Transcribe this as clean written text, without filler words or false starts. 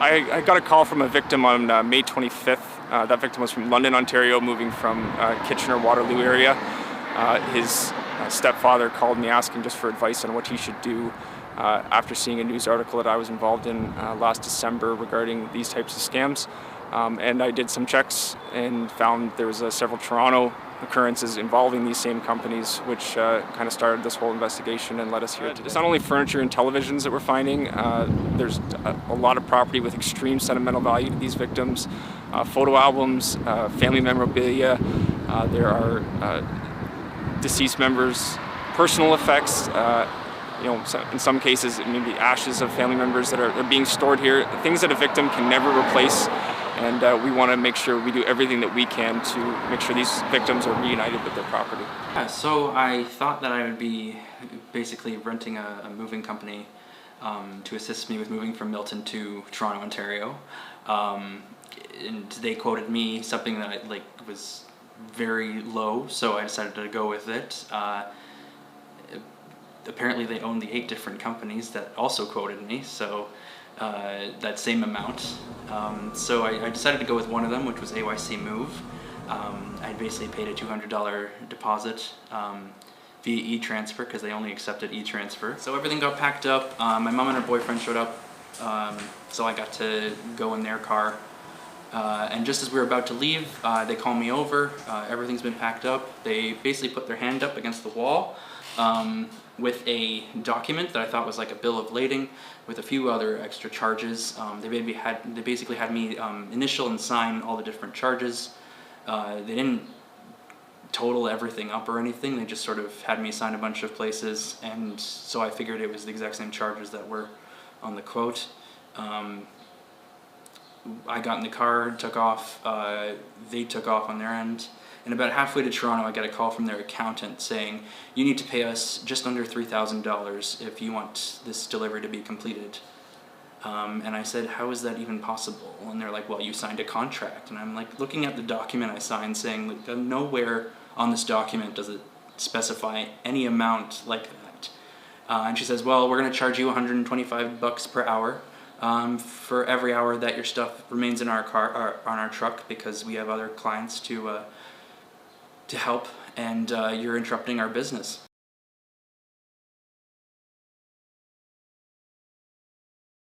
I got a call from a victim on May 25th. That victim was from London, Ontario, moving from Kitchener-Waterloo area. His stepfather called me asking just for advice on what he should do after seeing a news article that I was involved in last December regarding these types of scams. And I did some checks and found there was several Toronto occurrences involving these same companies, which kind of started this whole investigation and led us here today. It's not only furniture and televisions that we're finding. There's a lot of property with extreme sentimental value to these victims. Photo albums, family memorabilia. There are deceased members' personal effects. In some cases, maybe ashes of family members that are being stored here. Things that a victim can never replace. And we want to make sure we do everything that we can to make sure these victims are reunited with their property. Yeah, so I thought that I would be basically renting a moving company to assist me with moving from Milton to Toronto, Ontario. And they quoted me something that was very low, so I decided to go with it. Apparently they own the 8 different companies that also quoted me, so that same amount. So I decided to go with one of them, which was AYC Move. I basically paid a $200 deposit via e-transfer because they only accepted e-transfer. So everything got packed up. My mom and her boyfriend showed up, so I got to go in their car. And just as we were about to leave, they called me over. Everything's been packed up. They basically put their hand up against the wall with a document that I thought was like a bill of lading with a few other extra charges. They basically had me initial and sign all the different charges. They didn't total everything up or anything. They just sort of had me sign a bunch of places, and so I figured it was the exact same charges that were on the quote. I got in the car, took off. They took off on their end. And about halfway to Toronto, I got a call from their accountant saying, you need to pay us just under $3,000 if you want this delivery to be completed. And I said, how is that even possible? And they're like, well, you signed a contract. And I'm like looking at the document I signed saying, nowhere on this document does it specify any amount like that. And she says, well, we're going to charge you $125 per hour for every hour that your stuff remains in our car, or on our truck, because we have other clients to help, and you're interrupting our business.